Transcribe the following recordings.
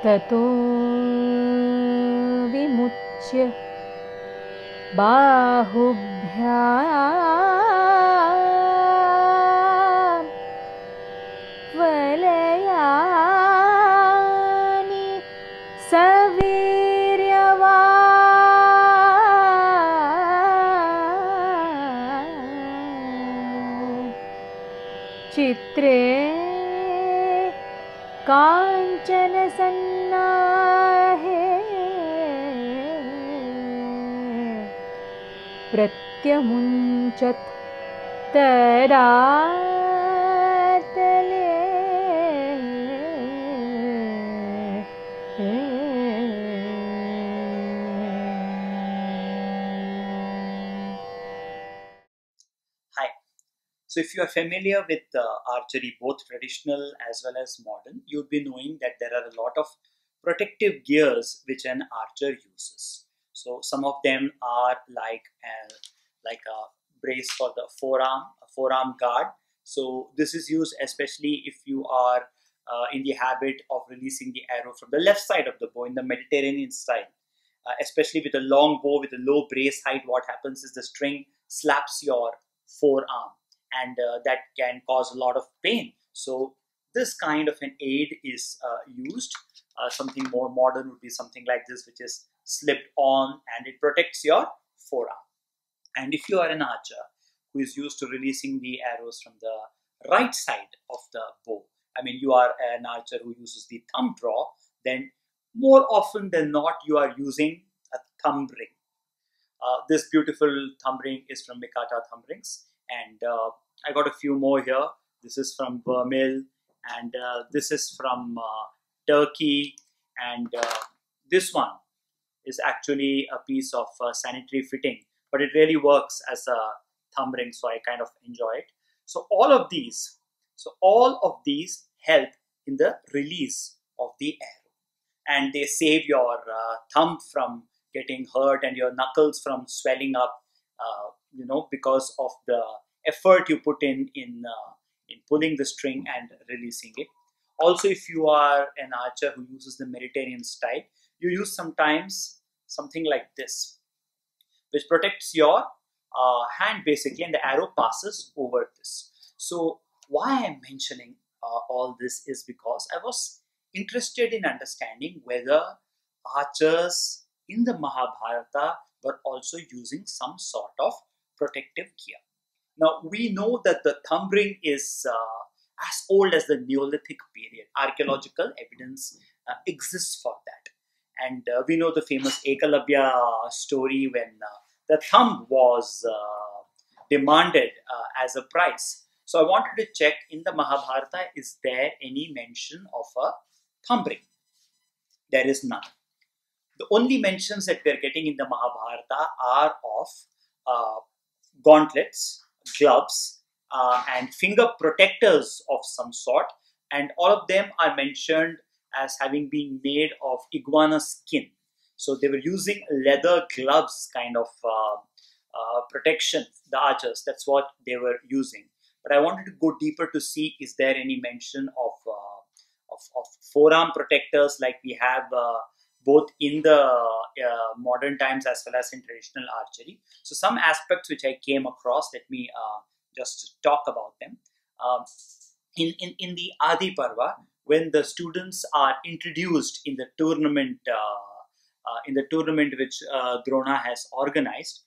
ततो विमुच्य बाहुभ्यां वलयानि सवीर्यवान् चित्रे काञ्चन सन्नाहे प्रत्यमुञ्चत् तदा तले Hi. So if you are familiar with archery, both traditional as well as modern, you'd be knowing that there are a lot of protective gears which an archer uses. So some of them are like a brace for the forearm, a forearm guard. So this is used especially if you are in the habit of releasing the arrow from the left side of the bow in the Mediterranean style. Especially with a long bow with a low brace height, what happens is the string slaps your forearm, and that can cause a lot of pain. So this kind of an aid is used. Something more modern would be something like this, which is slipped on and it protects your forearm. And if you are an archer who is used to releasing the arrows from the right side of the bow, I mean, you are an archer who uses the thumb draw, then more often than not, you are using a thumb ring. This beautiful thumb ring is from Mikata Thumb Rings, and I got a few more here. This is from Vermeil, and this is from Turkey, and this one is actually a piece of sanitary fitting, but it really works as a thumb ring, so I kind of enjoy it. So all of these help in the release of the arrow, and they save your thumb from getting hurt and your knuckles from swelling up, because of the effort you put in pulling the string and releasing it. Also, if you are an archer who uses the Mediterranean style, you use sometimes something like this, which protects your hand basically, and the arrow passes over this. So why I'm mentioning all this is because I was interested in understanding whether archers in the Mahabharata were also using some sort of protective gear. Now we know that the thumb ring is as old as the Neolithic period. Archaeological evidence exists for that. And we know the famous Ekalabya story when the thumb was demanded as a price. So I wanted to check in the Mahabharata, is there any mention of a thumb ring? There is none. The only mentions that we are getting in the Mahabharata are of gauntlets, gloves, and finger protectors of some sort, and all of them are mentioned as having been made of iguana skin. So they were using leather gloves kind of protection, the archers. That's what they were using. But I wanted to go deeper to see, is there any mention of forearm protectors like we have both in the modern times as well as in traditional archery. So some aspects which I came across, let me just talk about them. In the Adi Parva, when the students are introduced in the tournament, which Drona has organized,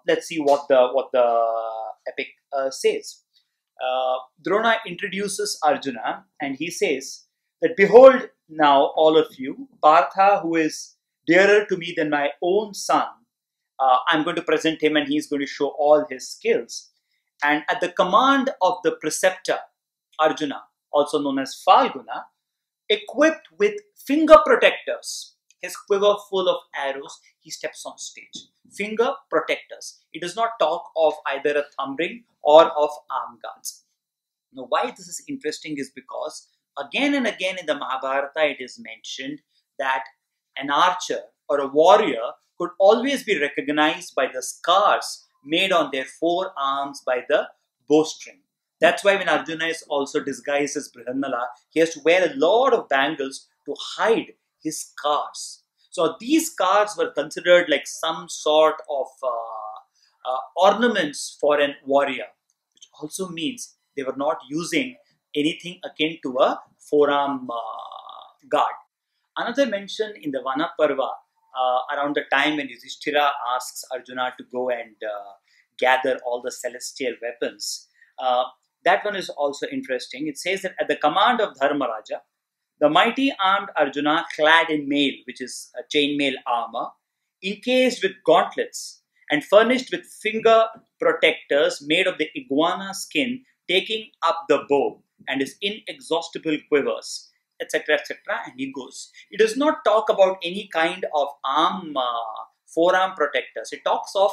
let's see what the epic says. Drona introduces Arjuna and he says that, behold now all of you, Partha, who is dearer to me than my own son, I'm going to present him and he's going to show all his skills. And at the command of the preceptor, Arjuna, also known as Falguna, equipped with finger protectors, his quiver full of arrows, he steps on stage. Finger protectors. It does not talk of either a thumb ring or of arm guards. Now, why this is interesting is because again and again in the Mahabharata it is mentioned that an archer or a warrior could always be recognized by the scars made on their forearms by the bowstring. That's why when Arjuna is also disguised as Brihannala, he has to wear a lot of bangles to hide his scars. So these scars were considered like some sort of ornaments for an warrior, which also means they were not using anything akin to a forearm guard. Another mention in the Vana Parva, around the time when Yudhishthira asks Arjuna to go and gather all the celestial weapons, that one is also interesting. It says that at the command of Dharmaraja, the mighty armed Arjuna, clad in mail, which is a chainmail armor, encased with gauntlets, and furnished with finger protectors made of the iguana skin, taking up the bow and his inexhaustible quivers, etc., etc. And he goes. It does not talk about any kind of forearm protectors. It talks of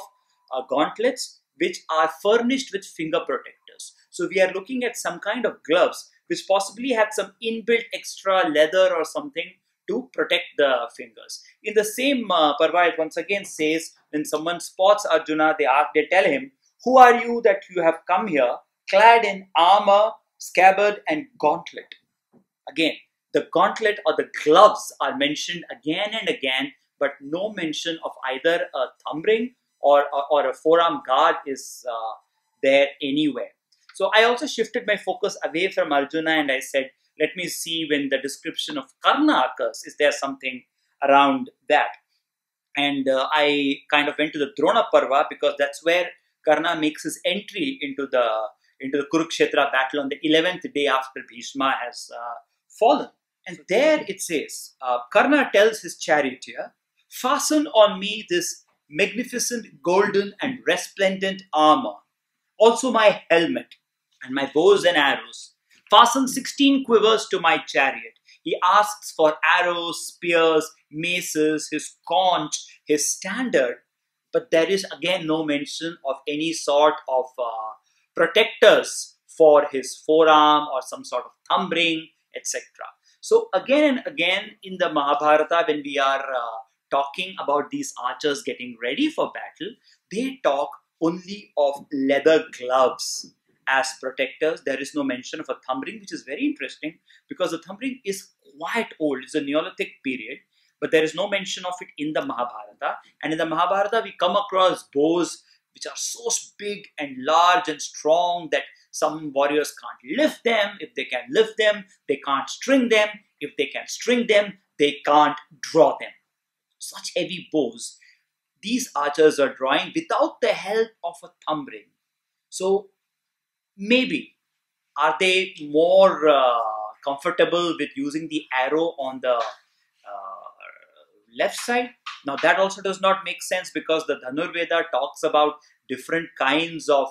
gauntlets which are furnished with finger protectors. So we are looking at some kind of gloves which possibly had some inbuilt extra leather or something to protect the fingers. In the same Parva, it once again says, when someone spots Arjuna, they tell him, "Who are you that you have come here, clad in armor, scabbard, and gauntlet?" Again, the gauntlet or the gloves are mentioned again and again, but no mention of either a thumb ring or a forearm guard is there anywhere. So I also shifted my focus away from Arjuna and I said, let me see when the description of Karna occurs, is there something around that? And I kind of went to the Drona Parva because that's where Karna makes his entry into the Kurukshetra battle on the 11th day after Bhishma has fallen. And there it says, Karna tells his charioteer, "Fasten on me this magnificent golden and resplendent armor, also my helmet and my bows and arrows. Fasten 16 quivers to my chariot." He asks for arrows, spears, maces, his conch, his standard, but there is again no mention of any sort of protectors for his forearm or some sort of thumb ring, etc. So again and again in the Mahabharata, when we are talking about these archers getting ready for battle, they talk only of leather gloves as protectors. There is no mention of a thumb ring, which is very interesting because the thumb ring is quite old. It's a Neolithic period, but there is no mention of it in the Mahabharata. And in the Mahabharata, we come across bows which are so big and large and strong that some warriors can't lift them. If they can lift them, they can't string them. If they can string them, they can't draw them. Such heavy bows these archers are drawing without the help of a thumb ring. So maybe are they more comfortable with using the arrow on the left side? Now that also does not make sense because the Dhanurveda talks about different kinds of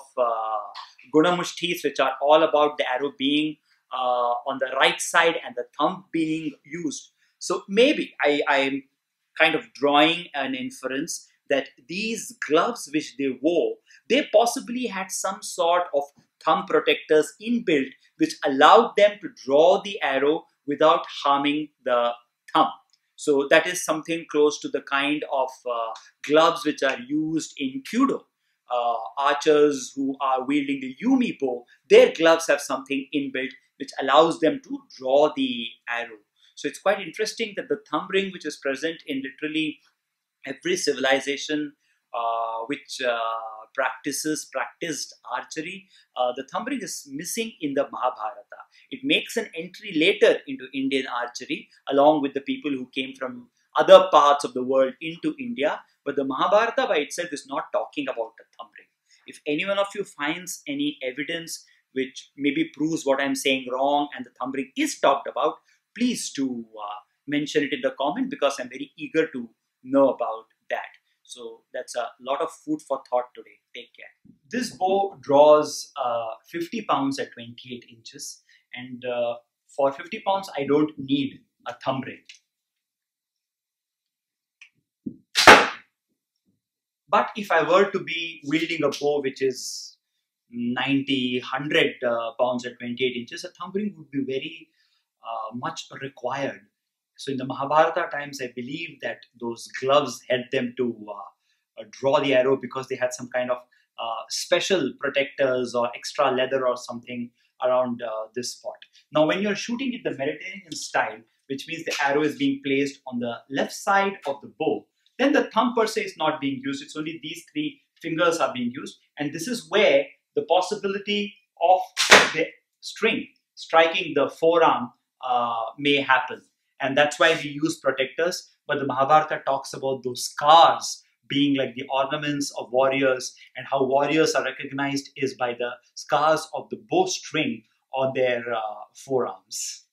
gunamushtis, which are all about the arrow being on the right side and the thumb being used. So maybe I am kind of drawing an inference that these gloves which they wore, they possibly had some sort of thumb protectors inbuilt which allowed them to draw the arrow without harming the thumb. So that is something close to the kind of gloves which are used in Kudo. Archers who are wielding the Yumi bow, their gloves have something inbuilt which allows them to draw the arrow. So it's quite interesting that the thumb ring, which is present in literally every civilization which practiced archery, the thumb ring is missing in the Mahabharata. It makes an entry later into Indian archery along with the people who came from other parts of the world into India, but the Mahabharata by itself is not talking about the thumb ring. If any one of you finds any evidence which maybe proves what I'm saying wrong and the thumb ring is talked about, please do mention it in the comment because I'm very eager to know about that. So that's a lot of food for thought today. Take care. This bow draws 50 pounds at 28 inches and for 50 pounds I don't need a thumb ring. But if I were to be wielding a bow which is 90, 100 pounds at 28 inches, a thumb ring would be very much required. So in the Mahabharata times, I believe that those gloves helped them to draw the arrow because they had some kind of special protectors or extra leather or something around this spot. Now, when you're shooting in the Mediterranean style, which means the arrow is being placed on the left side of the bow, then the thumb per se is not being used. It's only these three fingers are being used. And this is where the possibility of the string striking the forearm may happen. And that's why we use protectors. But the Mahabharata talks about those scars being like the ornaments of warriors, and how warriors are recognized is by the scars of the bowstring on their forearms.